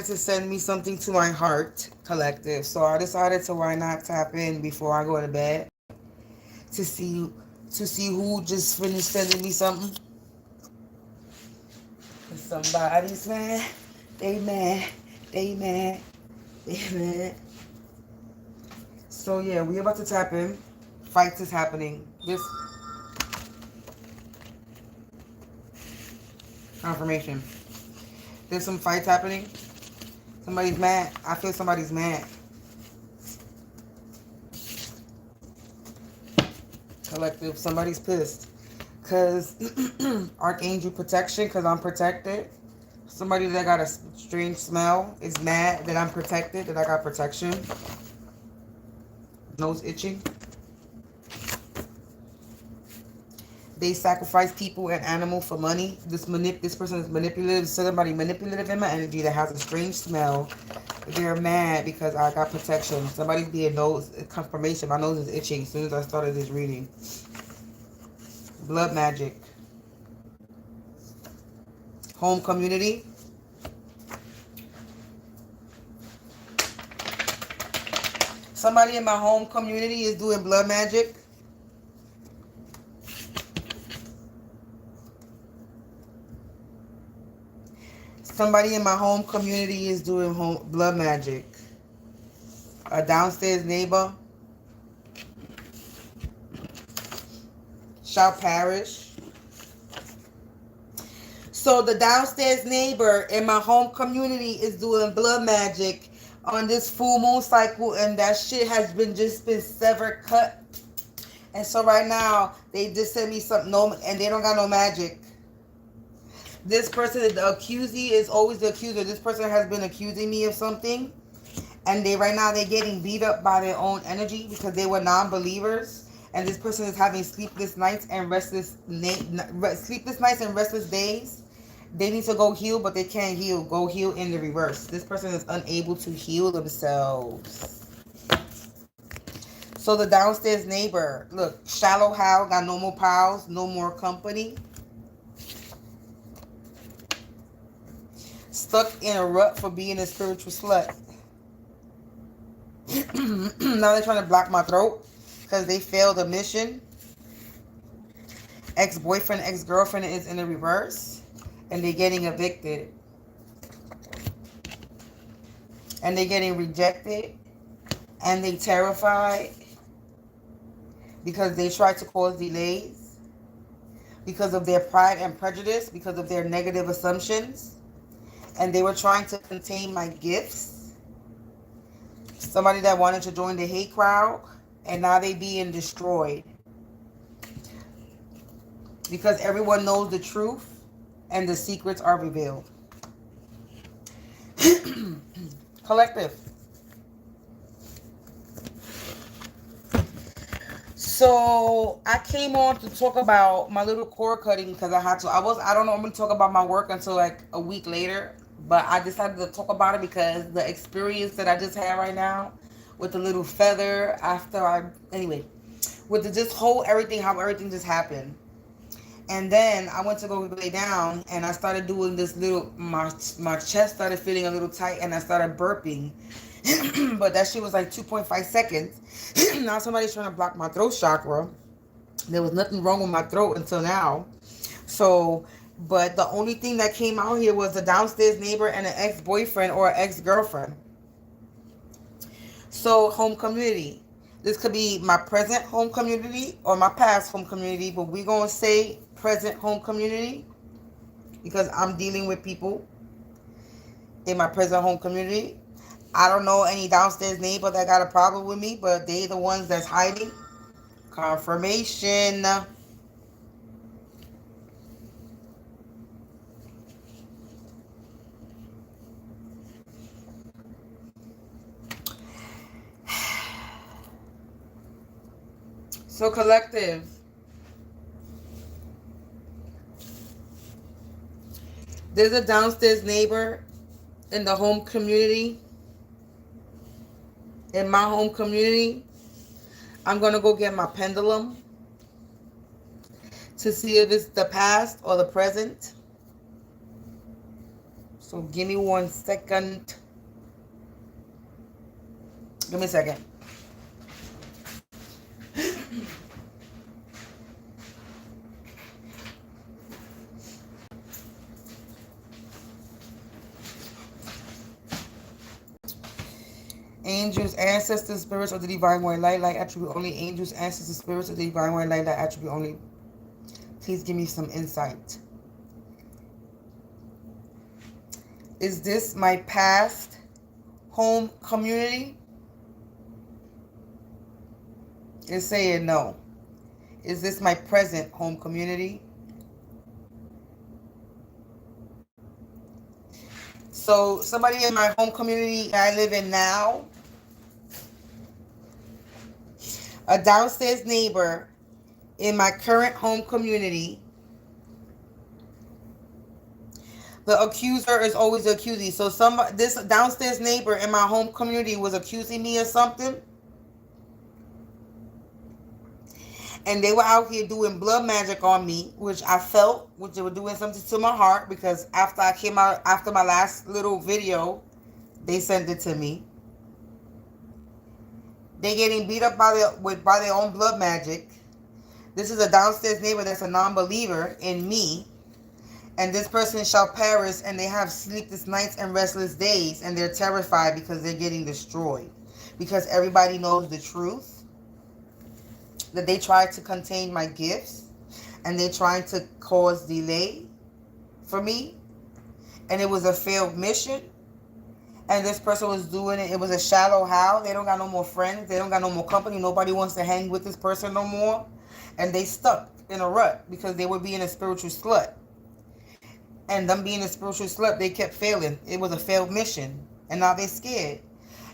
to send me something to my heart collective. So I decided to why not tap in before I go to bed to see who just finished sending me something. Somebody's mad, they mad, they mad, they mad. So yeah, we about to tap in. Fights is happening. This confirmation. There's some fights happening. Somebody's mad. I feel somebody's mad. Collective, somebody's pissed. Because Archangel protection, because I'm protected. Somebody that got a strange smell is mad that I'm protected, that I got protection. Nose itching. They sacrifice people and animal for money. This person is manipulative. Somebody manipulative in my energy that has a strange smell. They're mad because I got protection. Somebody's being nose confirmation. My nose is itching as soon as I started this reading. Blood magic. Home community. Somebody in my home community is doing blood magic. Somebody in my home community is doing blood magic. A downstairs neighbor. Shout parish. So the downstairs neighbor in my home community is doing blood magic on this full moon cycle, and that shit has just been severed, cut. And so right now they just sent me something, and they don't got no magic. This person, the accusee, is always the accuser. This person has been accusing me of something, and they're getting beat up by their own energy because they were non-believers. And this person is having sleepless nights and restless days. They need to go heal, but they can't heal. Go heal in the reverse. This person is unable to heal themselves. So the downstairs neighbor, look, shallow howl, got no more pals, no more company. Stuck in a rut for being a spiritual slut. Now they're trying to block my throat because they failed a mission. Ex-boyfriend, ex-girlfriend is in the reverse. And they're getting evicted. And they're getting rejected. And they terrified. Because they tried to cause delays. Because of their pride and prejudice. Because of their negative assumptions. And they were trying to contain my gifts. Somebody that wanted to join the hate crowd. And now they being destroyed. Because everyone knows the truth. And the secrets are revealed. Collective. So I came on to talk about my little cord cutting because I had to. I don't normally talk about my work until like a week later. But I decided to talk about it because the experience that I just had right now with the little feather anyway, with the just whole everything, how everything just happened. And then I went to go lay down and I started doing this little, my chest started feeling a little tight and I started burping. But that shit was like 2.5 seconds. Now somebody's trying to block my throat chakra. There was nothing wrong with my throat until now. So, but the only thing that came out here was a downstairs neighbor and an ex-boyfriend or ex-girlfriend. So, home community. This could be my present home community or my past home community, but we're going to say present home community because I'm dealing with people in my present home community. I don't know any downstairs neighbor that got a problem with me, but they the ones that's hiding. Confirmation. So collective. There's a downstairs neighbor in the home community. In my home community. I'm going to go get my pendulum to see if it's the past or the present. So give me 1 second. Give me a second. Angels, ancestors, spirits of the divine white light, light attribute only. Angels, ancestors, spirits of the divine white light, light attribute only. Please give me some insight. Is this my past home community? It's saying no. Is this my present home community? So somebody in my home community I live in now, a downstairs neighbor in my current home community, the accuser is always the accusee. So this downstairs neighbor in my home community was accusing me of something. And they were out here doing blood magic on me, which I felt, which they were doing something to my heart, because after I came out, after my last little video, they sent it to me. They getting beat up by their own blood magic. This is a downstairs neighbor that's a non-believer in me. And this person shall perish, and they have sleepless nights and restless days, and they're terrified because they're getting destroyed. Because everybody knows the truth. That they tried to contain my gifts, and they tried to cause delay for me, and it was a failed mission. And this person was doing it. It was a shallow how. They don't got no more friends. They don't got no more company. Nobody wants to hang with this person no more, and they stuck in a rut because they were being a spiritual slut. And them being a spiritual slut, they kept failing. It was a failed mission, and now they're scared.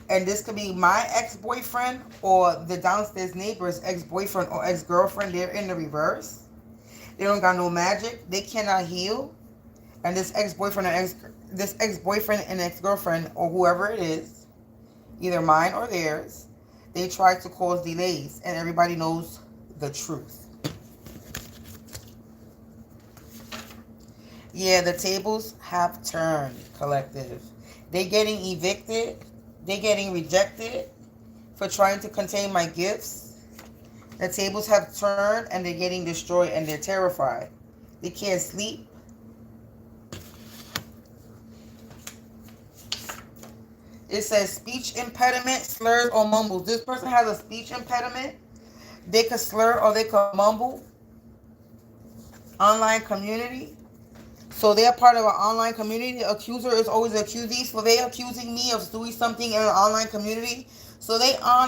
And this could be my ex-boyfriend or the downstairs neighbor's ex-boyfriend or ex-girlfriend. They're in the reverse. They don't got no magic. They cannot heal. And this ex-boyfriend and ex-girlfriend or whoever it is, either mine or theirs, they try to cause delays. And everybody knows the truth. Yeah, the tables have turned, collective. They're getting evicted. They're getting rejected for trying to contain my gifts. The tables have turned and they're getting destroyed and they're terrified. They can't sleep. It says speech impediment, slurs or mumbles. This person has a speech impediment. They could slur or they could mumble. Online community. So they're part of an online community. The accuser is always the accusee. So they're accusing me of doing something in an online community. So they are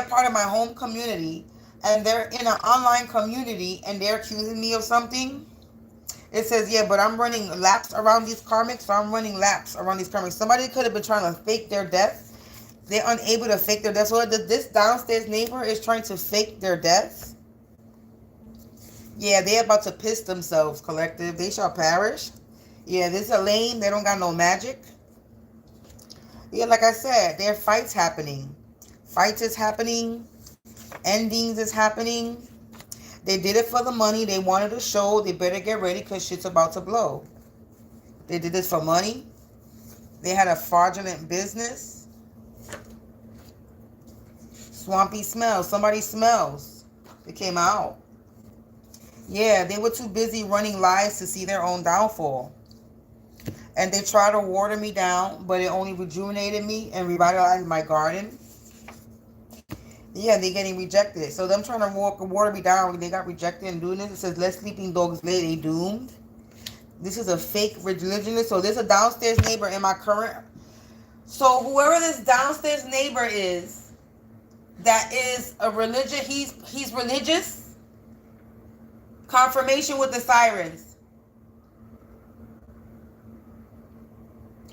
part of my home community. And they're in an online community and they're accusing me of something. It says, yeah, but I'm running laps around these karmics. So I'm running laps around these karmics. Somebody could have been trying to fake their death. They're unable to fake their death. So this downstairs neighbor is trying to fake their death. Yeah, they're about to piss themselves, collective. They shall perish. Yeah, this is a lame. They don't got no magic. Yeah, like I said, there are fights happening. Fights is happening. Endings is happening. They did it for the money. They wanted a show. They better get ready because shit's about to blow. They did this for money. They had a fraudulent business. Swampy smell. Somebody smells. It came out. Yeah, they were too busy running lies to see their own downfall. And they tried to water me down, but it only rejuvenated me and revitalized my garden. Yeah, they're getting rejected. So them trying to water me down, they got rejected and doing this. It says, let sleeping dogs lay, they doomed. This is a fake religionist. So there's a downstairs neighbor in my current. So whoever this downstairs neighbor is, that is a religion, he's religious. Confirmation with the sirens.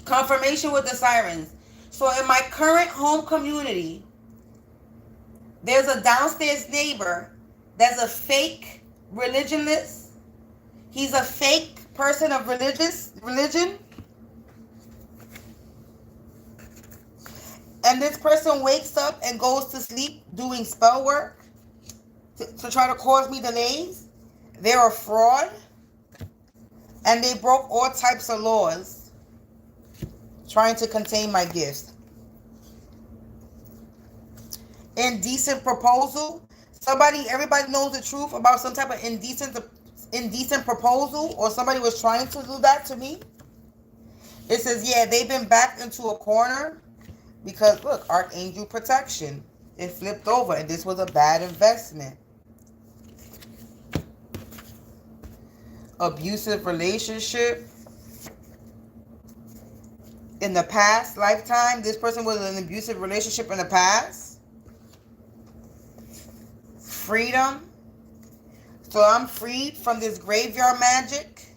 Confirmation with the sirens. So in my current home community, there's a downstairs neighbor that's a fake religionist. He's a fake person of religion. And this person wakes up and goes to sleep doing spell work to try to cause me delays. They're a fraud. And they broke all types of laws. Trying to contain my gifts. Indecent proposal. Everybody knows the truth about some type of indecent proposal, or somebody was trying to do that to me. It says, yeah, they've been backed into a corner because, look, Archangel protection. It flipped over, and this was a bad investment. Abusive relationship. In the past lifetime, this person was in an abusive relationship in the past. Freedom. So I'm freed from this graveyard magic.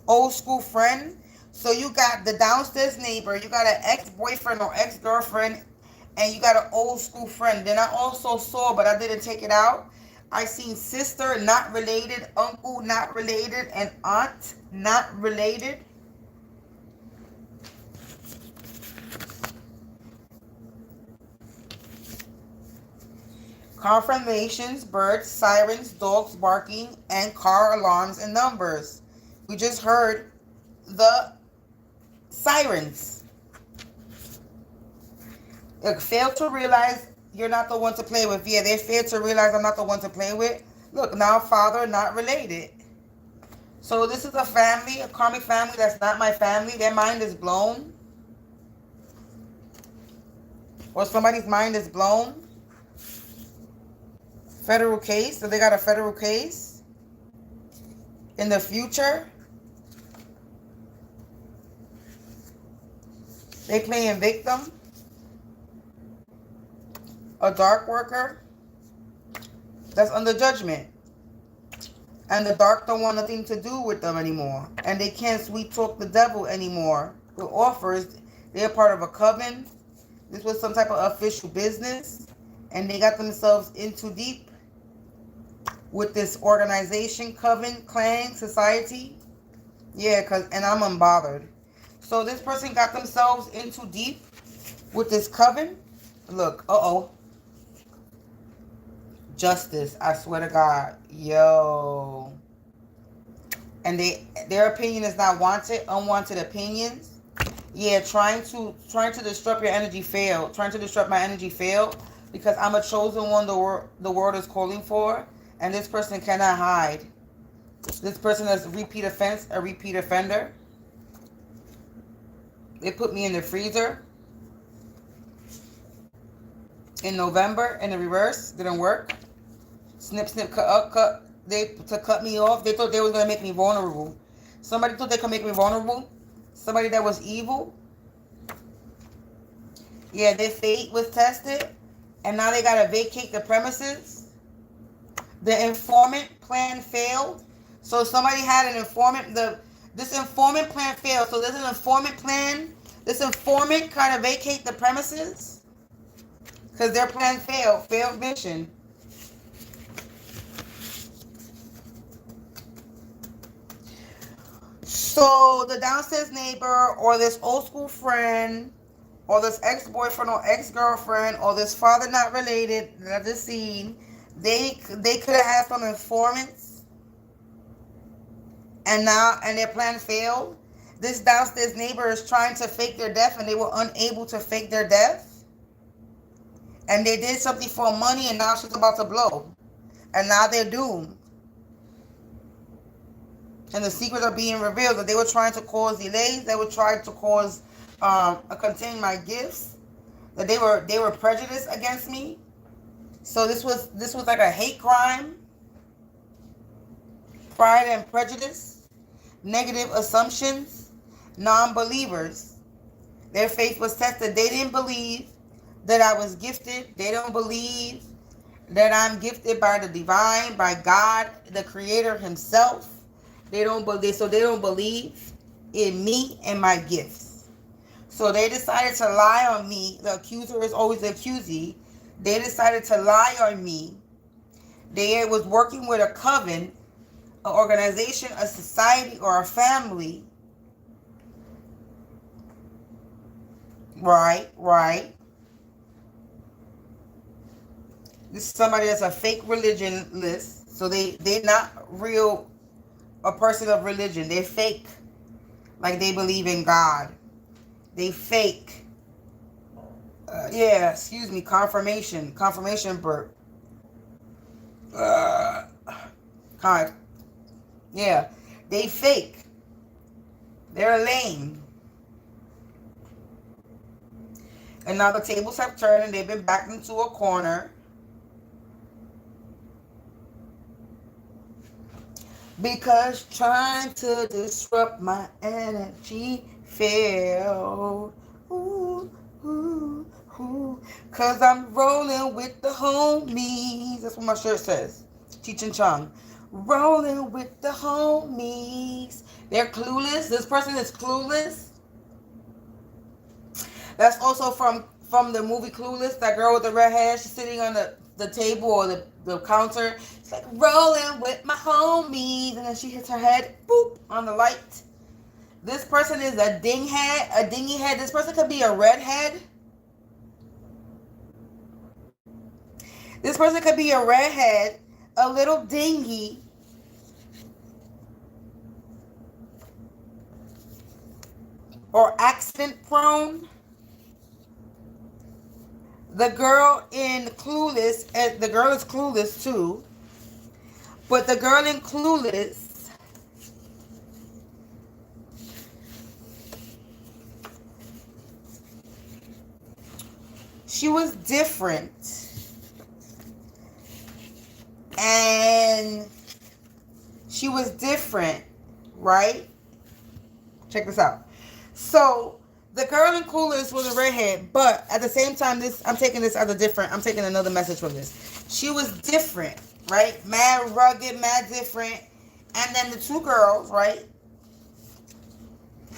Old school friend. So you got the downstairs neighbor, you got an ex-boyfriend or ex-girlfriend, and you got an old school friend. Then I also saw, but I didn't take it out, I seen sister not related, uncle not related, and aunt not related. Confirmations, birds, sirens, dogs barking, and car alarms and numbers. We just heard the sirens. Look, fail to realize you're not the one to play with. Yeah, they fail to realize I'm not the one to play with. Look, now father not related. So this is a family, a karmic family that's not my family. Their mind is blown. Or somebody's mind is blown. Federal case. So they got a federal case in the future. They playing victim. A dark worker that's under judgment. And the dark don't want nothing to do with them anymore. And they can't sweet talk the devil anymore with offers. They're part of a coven. This was some type of official business. And they got themselves in too deep with this organization, coven, clan, society. Yeah, and I'm unbothered. So this person got themselves in too deep with this coven. Look, justice, I swear to God. Yo. And their opinion is not wanted, unwanted opinions. Yeah, trying to disrupt your energy failed. Trying to disrupt my energy failed because I'm a chosen one the world is calling for. And this person cannot hide. This person is a repeat offender. They put me in the freezer in November in the reverse. Didn't work. Snip, snip, cut. To cut me off. They thought they was going to make me vulnerable. Somebody thought they could make me vulnerable. Somebody that was evil. Yeah, their fate was tested. And now they got to vacate the premises. The informant plan failed. So somebody had an informant. This informant plan failed. So there's an informant plan. This informant kind of vacate the premises. Because their plan failed. Failed mission. So the downstairs neighbor or this old school friend or this ex-boyfriend or ex-girlfriend or this father not related that I just seen, they could have had some informants and their plan failed. This downstairs neighbor is trying to fake their death and they were unable to fake their death. And they did something for money and now shit's about to blow. And now they're doomed. And the secrets are being revealed that they were trying to cause delays. They were trying to cause contain my gifts. That they were prejudiced against me. So this was like a hate crime. Pride and prejudice. Negative assumptions. Non-believers. Their faith was tested. They didn't believe that I was gifted. They don't believe that I'm gifted by the divine, by God, the creator himself. They don't believe in me and my gifts. So they decided to lie on me. The accuser is always the accusee. They decided to lie on me. They was working with a coven, an organization, a society, or a family. Right. This is somebody that's a fake religionist. So they're not real, a person of religion. They're fake. Like they believe in God. They fake. Yeah, excuse me. Confirmation burp. God. Yeah, they fake. They're lame. And now the tables have turned and they've been backed into a corner. Because trying to disrupt my energy failed. Ooh, ooh, ooh. Cause I'm rolling with the homies. That's what my shirt says. Cheech and Chong. Rolling with the homies. They're clueless. This person is clueless. That's also from the movie Clueless. That girl with the red hair. She's sitting on the table or the counter. It's like, rolling with my homies. And then she hits her head, boop, on the light. This person is a dingy head. This person could be a redhead. This person could be a redhead, a little dingy. Or accident prone. The girl in Clueless, and the girl is clueless too. But the girl in Clueless, she was different. And she was different, right? Check this out. So the girl in Clueless was a redhead, but at the same time, I'm taking another message from this. She was different, right? Mad rugged, mad different. And then the two girls, right?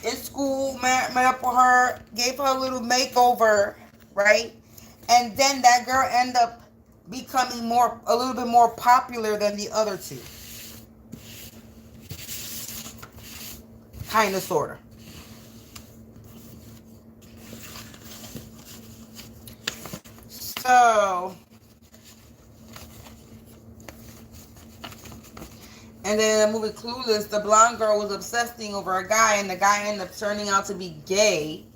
In school, met up with her, gave her a little makeover, right? And then that girl ended up becoming a little bit more popular than the other two. Kind of, sort of. So, and then in the movie Clueless, the blonde girl was obsessing over a guy, and the guy ended up turning out to be gay.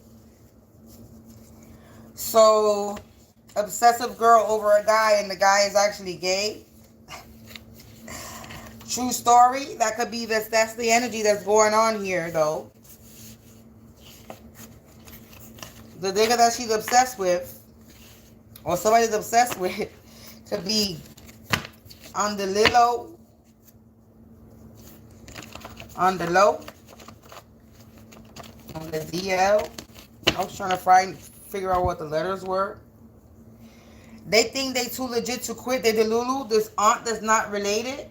So, obsessive girl over a guy, and the guy is actually gay. True story. That could be that's the energy that's going on here, though. The nigga that she's obsessed with, or somebody's obsessed with, could be on the low. On the low. On the DL. I was trying to figure out what the letters were. They think they too legit to quit. They delulu. This aunt that's not related.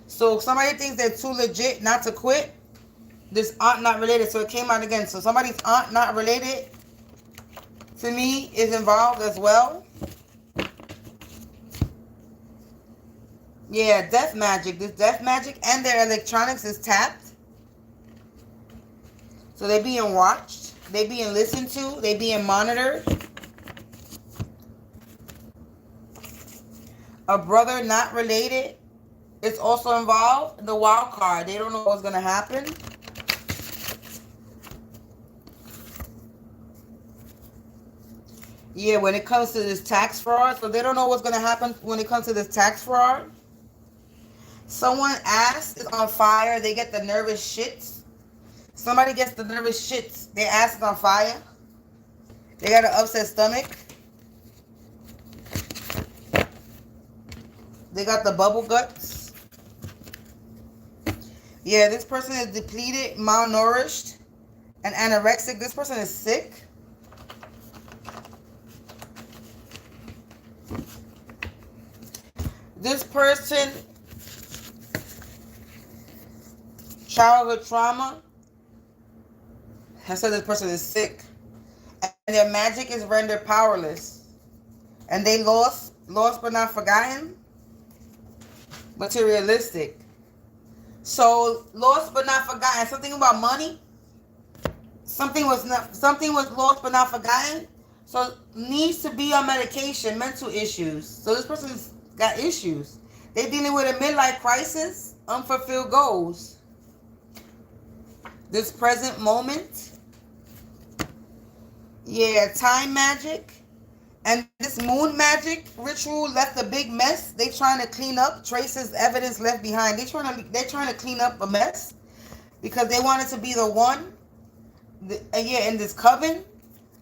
So if somebody thinks they're too legit not to quit, this aunt not related. So it came out again. So somebody's aunt not related to me is involved as well. Yeah, death magic. This death magic and their electronics is tapped. So they being watched. They being listened to. They being monitored. A brother not related is also involved. The wild card. They don't know what's going to happen. Yeah, when it comes to this tax fraud. So they don't know what's going to happen when it comes to this tax fraud. Someone ass is on fire. They get the nervous shits. Somebody gets the nervous shits. Their ass is on fire. They got an upset stomach. They got the bubble guts. Yeah, this person is depleted, malnourished, and anorexic. This person is sick. This person, childhood trauma. I said this person is sick. And their magic is rendered powerless. And they lost but not forgotten. Materialistic. So lost but not forgotten. Something about money. Something was lost but not forgotten. So needs to be on medication, mental issues. So this person's got issues. They're dealing with a midlife crisis, unfulfilled goals. This present moment, Yeah, time magic. And this moon magic ritual left a big mess. They trying to clean up traces, evidence left behind. They're trying to clean up a mess because they wanted to be the one. Yeah, in this coven,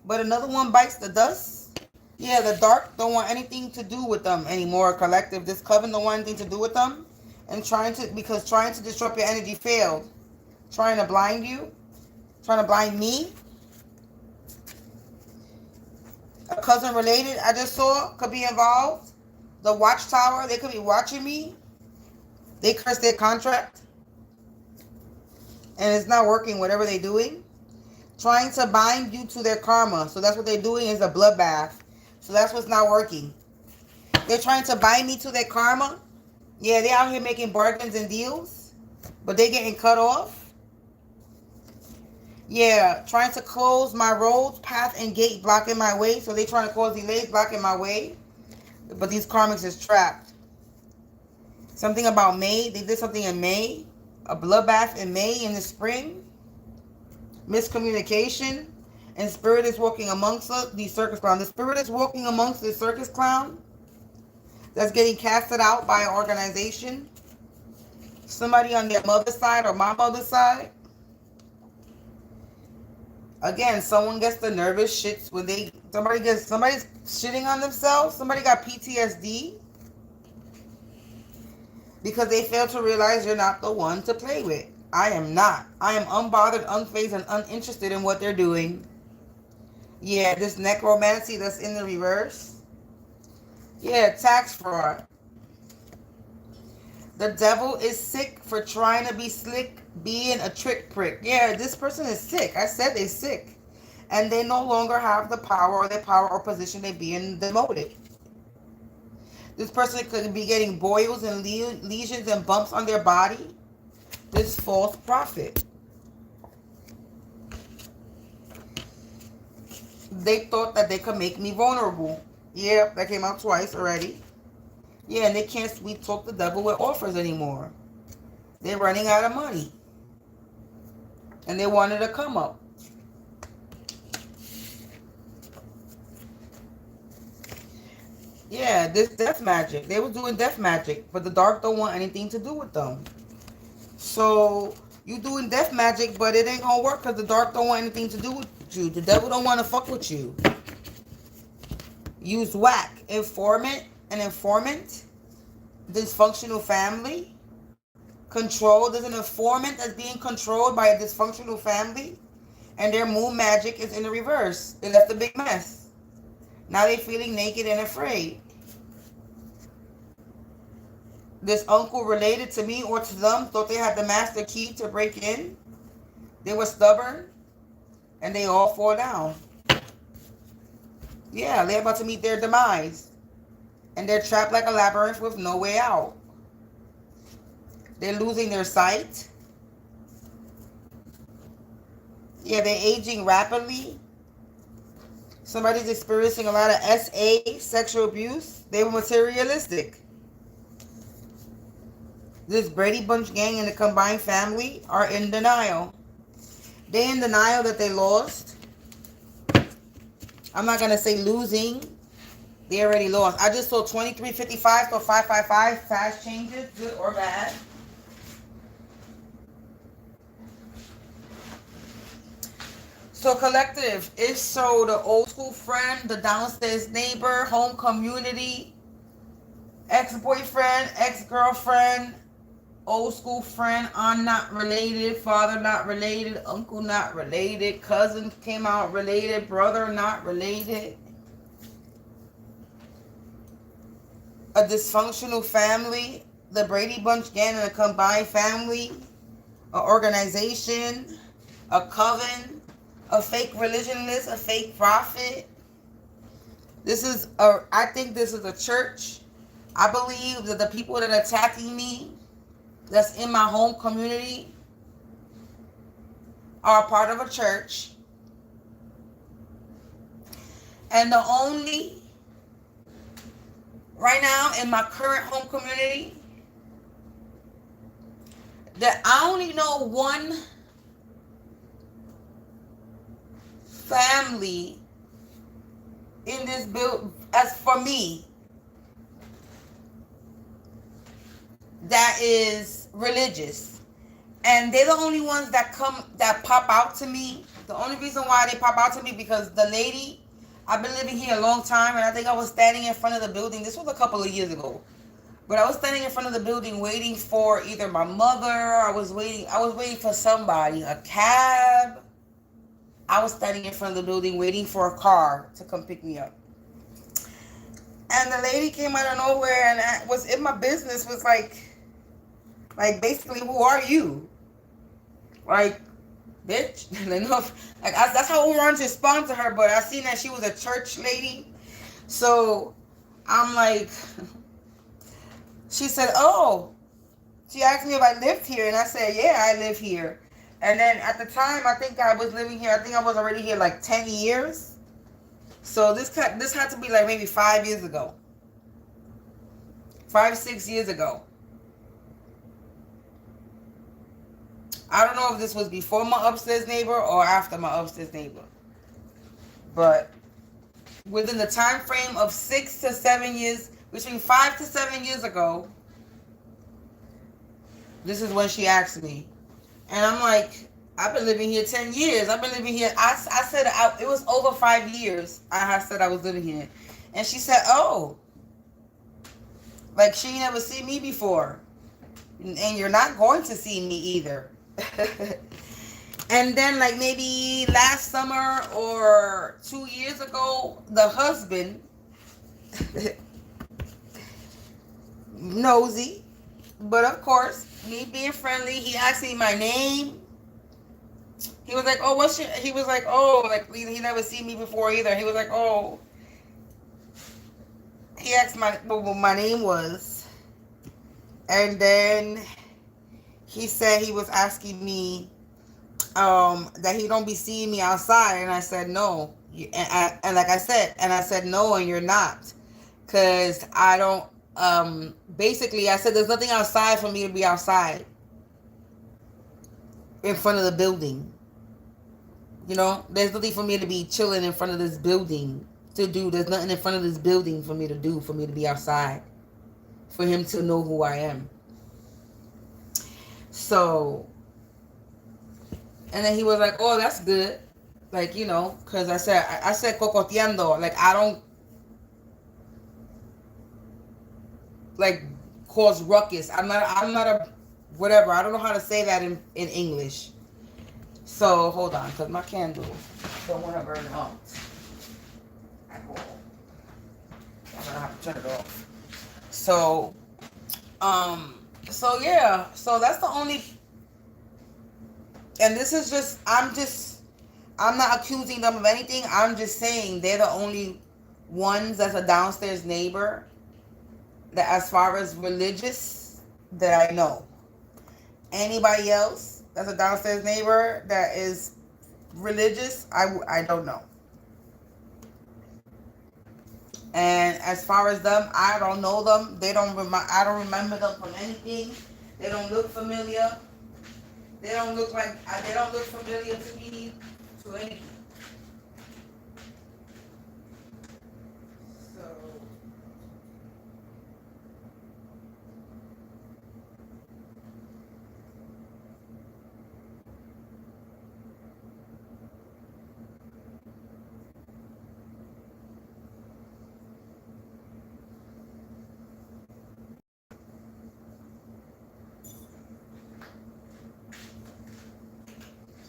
but another one bites the dust. Yeah, the dark don't want anything to do with them anymore. Collective, this coven don't want anything to do with them, and trying to disrupt your energy failed. Trying to blind you, trying to blind me. A cousin related I just saw could be involved. The watchtower, they could be watching me. They curse their contract, and it's not working. Whatever they're doing, trying to bind you to their karma. So that's what they're doing is a bloodbath. So that's what's not working. They're trying to bind me to their karma. Yeah, they're out here making bargains and deals, but they're getting cut off. Yeah, trying to close my roads, path, and gate, blocking my way. So they're trying to cause delays, blocking my way. But these karmics is trapped. Something about May. They did something in May. A bloodbath in May in the spring. Miscommunication. And spirit is walking amongst us, the circus clown. The spirit is walking amongst the circus clown that's getting casted out by an organization. Somebody on their mother's side or my mother's side. Again, someone gets the nervous shits when somebody's shitting on themselves. Somebody got PTSD because they fail to realize you're not the one to play with. I am not. I am unbothered, unfazed, and uninterested in what they're doing. Yeah, this necromancy that's in the reverse. Yeah, tax fraud. The devil is sick for trying to be slick, being a trick prick. Yeah, this person is sick. I said they're sick. And they no longer have the power or position they being demoted. This person could be getting boils and lesions and bumps on their body. This false prophet. They thought that they could make me vulnerable. Yeah, that came out twice already. Yeah, and they can't sweet talk the devil with offers anymore. They're running out of money. And they wanted to come up. Yeah, this death magic. They were doing death magic, but the dark don't want anything to do with them. So you doing death magic, but it ain't gonna work because the dark don't want anything to do with you. The devil don't want to fuck with you. Use whack. Informant. Dysfunctional family. Control. There's an informant that's being controlled by a dysfunctional family. And their moon magic is in the reverse. It left a big mess. Now they're feeling naked and afraid. This uncle related to me or to them thought they had the master key to break in. They were stubborn. And they all fall down. Yeah, they're about to meet their demise. And they're trapped like a labyrinth with no way out. They're losing their sight. Yeah, they're aging rapidly. Somebody's experiencing a lot of SA, sexual abuse. They were materialistic. This Brady Bunch gang and the combined family are in denial. They're in denial that they lost. I'm not going to say losing. They already lost. I just saw 2355 to 555 fast changes, good or bad. So collective is so the old school friend, the downstairs neighbor, home community, ex-boyfriend, ex-girlfriend, old school friend, aunt not related, father not related, uncle not related, cousin came out related, brother not related. A dysfunctional family, the Brady Bunch gang and a combined family, an organization, a coven, a fake religionist, a fake prophet. I think this is a church. I believe that the people that are attacking me, that's in my home community, are a part of a church. And the only, right now in my current home community, that I only know one family in this build, as for me, that is religious. And they're the only ones that pop out to me. The only reason why they pop out to me because the lady, I've been living here a long time, and I think I was standing in front of the building. This was a couple of years ago. But I was standing in front of the building waiting for either my mother, I was waiting for somebody, a cab. I was standing in front of the building waiting for a car to come pick me up. And the lady came out of nowhere and was in my business, was like basically, who are you? Like, bitch. That's how I wanted to respond to her, but I seen that she was a church lady. So I'm like, she said, oh, she asked me if I lived here, and I said, yeah, I live here. And then at the time, I think I was living here, I think I was already here like 10 years. So this had to be like maybe 5 years ago. 5-6 years ago. I don't know if this was before my upstairs neighbor or after my upstairs neighbor. But within the time frame of 6 to 7 years, between 5 to 7 years ago, this is when she asked me. And I'm like, I've been living here 10 years. I've been living here. I said it was over 5 years. I said I was living here. And she said, oh, like she never seen me before. And you're not going to see me either. And then like maybe last summer or 2 years ago, the husband, nosy, but of course, me being friendly, he asked me my name. He was like, oh, what's your, he was like, oh, like he never seen me before either. He was like, oh, he asked what my name was. And then he said he was asking me that he don't be seeing me outside. And I said, no. And like I said, no, and you're not. Because I don't, basically, I said, there's nothing outside for me to be outside in front of the building. You know, there's nothing for me to be chilling in front of this building to do. There's nothing in front of this building for me to do, for me to be outside, for him to know who I am. So, and then he was like, oh, that's good. Like, you know, because I said cocoteando. Like, I don't, like, cause ruckus. I'm not a, whatever. I don't know how to say that in English. So, hold on, because my candle don't want to burn out at all. I'm going to have to turn it off. So, yeah. So, that's the only... And this is just... I'm not accusing them of anything. I'm just saying they're the only ones that's a downstairs neighbor that, as far as religious, that I know. Anybody else that's a downstairs neighbor that is religious, I don't know. And as far as them, I don't know them. I don't remember them from anything. They don't look familiar. They don't look familiar to me, to anything.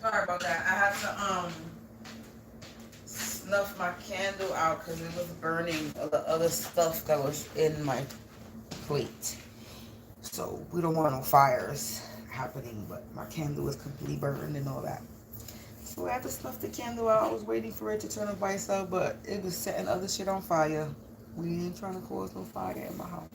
Sorry about that. I had to snuff my candle out because it was burning the other stuff that was in my plate. So we don't want no fires happening, but my candle was completely burned and all that. So I had to snuff the candle out. I was waiting for it to turn up by itself, but it was setting other shit on fire. We ain't trying to cause no fire in my house.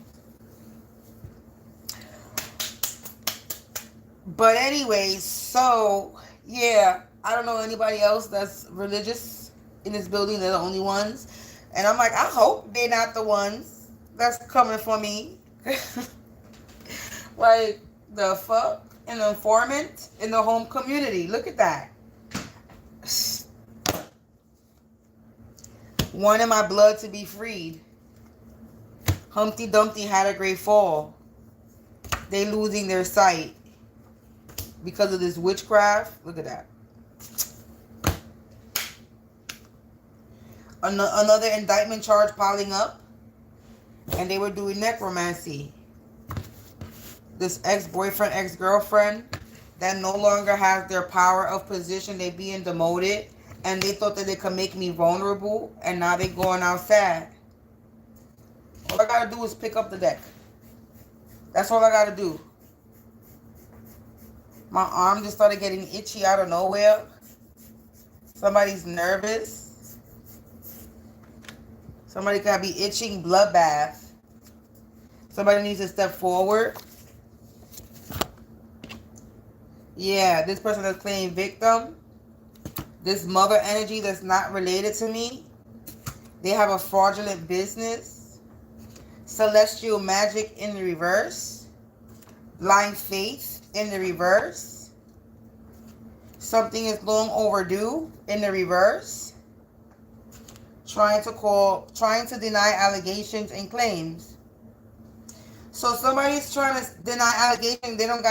But anyways, so yeah, I don't know anybody else that's religious in this building. They're the only ones. And I'm like, I hope they're not the ones that's coming for me. Like, the fuck? An informant in the home community. Look at that. Wanted my blood to be freed. Humpty Dumpty had a great fall. They losing their sight because of this witchcraft. Look at that. Another indictment charge piling up. And they were doing necromancy. This ex-boyfriend, ex-girlfriend that no longer has their power of position. They being demoted. And they thought that they could make me vulnerable. And now they going out sad. All I gotta do is pick up the deck. That's all I gotta do. My arm just started getting itchy out of nowhere. Somebody's nervous. Somebody could be itching. Bloodbath. Somebody needs to step forward. Yeah, this person is playing victim. This mother energy that's not related to me. They have a fraudulent business. Celestial magic in the reverse. Blind faith in the reverse. Something is long overdue in the reverse. Trying to deny allegations and claims. So somebody's trying to deny allegations. They don't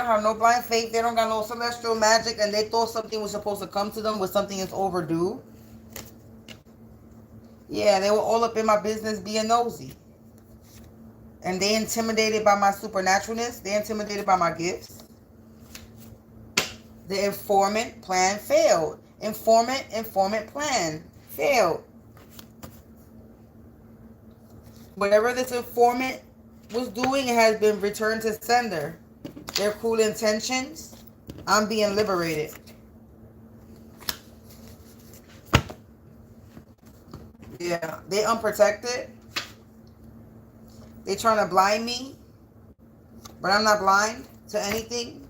have no blind faith. They don't got no celestial magic, and they thought something was supposed to come to them with something is overdue. Yeah, they were all up in my business being nosy. And they intimidated by my supernaturalness. They intimidated by my gifts. The informant plan failed. Informant plan failed. Whatever this informant was doing, it has been returned to sender. Their cruel intentions, I'm being liberated. Yeah, they unprotected. They trying to blind me, but I'm not blind to anything.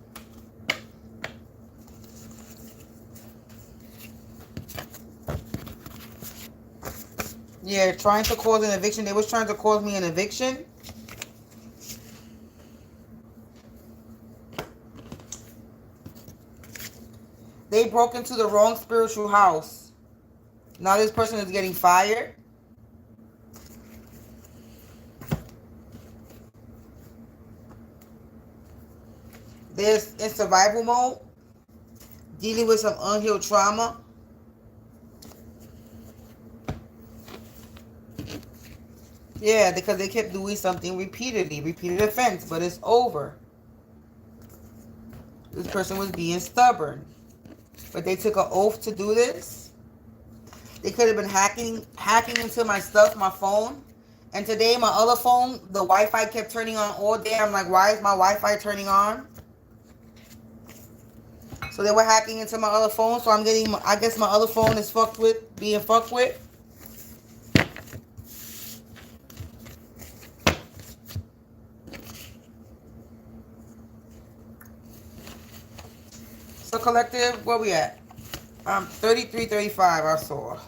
Yeah, trying to cause an eviction. They was trying to cause me an eviction. They broke into the wrong spiritual house. Now this person is getting fired. They're in survival mode. Dealing with some unhealed trauma. Yeah, because they kept doing something repeatedly. Repeated offense, but it's over. This person was being stubborn. But they took an oath to do this. They could have been hacking into my stuff, my phone. And today, my other phone, the Wi-Fi kept turning on all day. I'm like, why is my Wi-Fi turning on? So they were hacking into my other phone. So I'm getting, I guess my other phone is being fucked with. So collective, where we at? 33, 35, I saw.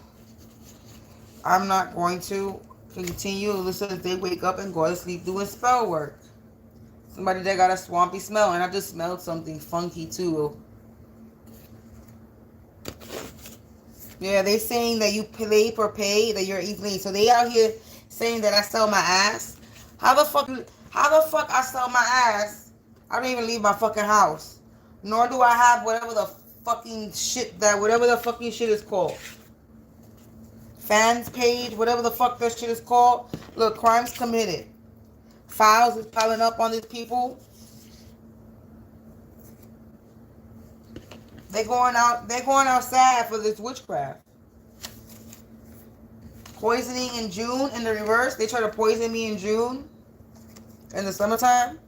I'm not going to continue to listen as they wake up and go to sleep doing spell work. Somebody that got a swampy smell, and I just smelled something funky too. Yeah, they saying that you pay for pay, that you're easily. So they out here saying that I sell my ass. How the fuck I sell my ass? I don't even leave my fucking house. Nor do I have whatever the fucking shit is called. Fans page, whatever the fuck that shit is called. Look, crimes committed. Files is piling up on these people. They're going outside for this witchcraft. Poisoning in June in the reverse. They try to poison me in June. In the summertime.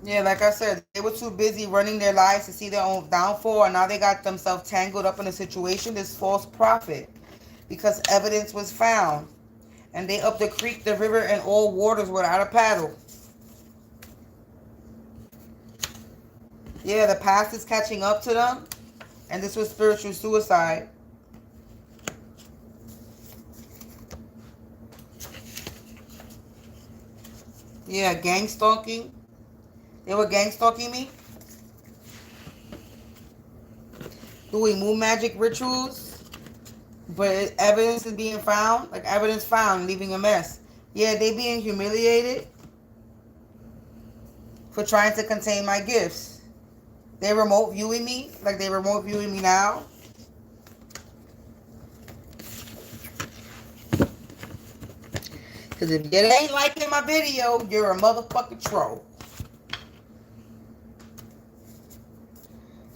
Yeah, like I said, they were too busy running their lives to see their own downfall, and now they got themselves tangled up in a situation. This false prophet, because evidence was found, and they up the creek, the river, and all waters without a paddle. Yeah, the past is catching up to them, and this was spiritual suicide. Yeah, gang stalking. They were gang stalking me, doing moon magic rituals, but evidence is being found, like evidence found, leaving a mess. Yeah, they being humiliated for trying to contain my gifts. They remote viewing me, like they remote viewing me now. Because if you ain't liking my video, you're a motherfucking troll.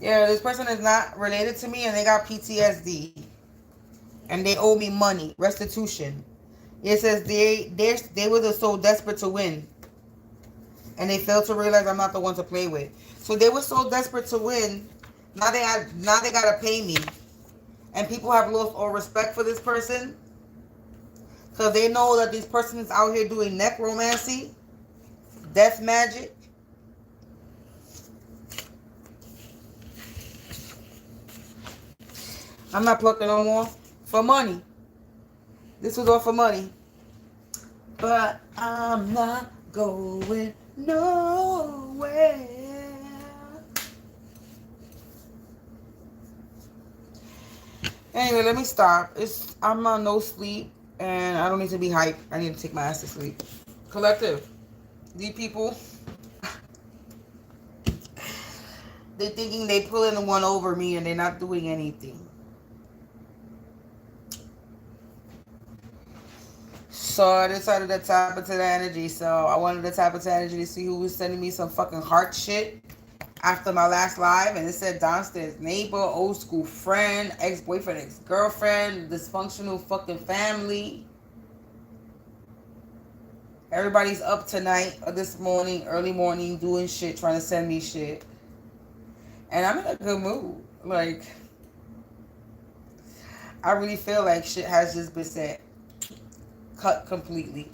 Yeah, this person is not related to me and they got PTSD. And they owe me money, restitution. It says they were so desperate to win. And they failed to realize I'm not the one to play with. So they were so desperate to win. Now they gotta pay me. And people have lost all respect for this person. Because they know that this person is out here doing necromancy, death magic. I'm not plucking no more. For money. This was all for money. But I'm not going nowhere. Anyway, let me stop. I'm on no sleep. And I don't need to be hyped. I need to take my ass to sleep. Collective. These people, they're thinking they pulling one over me and they're not doing anything. So I decided to tap into the energy. So I wanted to tap into energy to see who was sending me some fucking heart shit after my last live. And it said downstairs neighbor, old school friend, ex-boyfriend, ex-girlfriend, dysfunctional fucking family. Everybody's up tonight or this morning, early morning, doing shit, trying to send me shit. And I'm in a good mood. Like, I really feel like shit has just been set. Cut completely.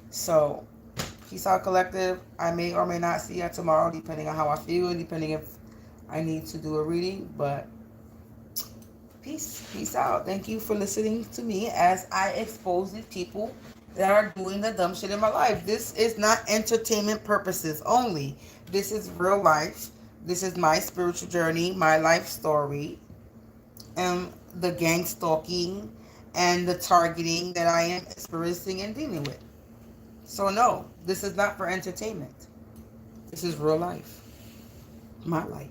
So, peace out, collective. I may or may not see you tomorrow, depending on how I feel, depending if I need to do a reading. But peace out. Thank you for listening to me as I expose the people that are doing the dumb shit in my life. This is not entertainment purposes only. This is real life. This is my spiritual journey, my life story, and the gang stalking and the targeting that I am experiencing and dealing with. So no, this is not for entertainment. This is real life. My life.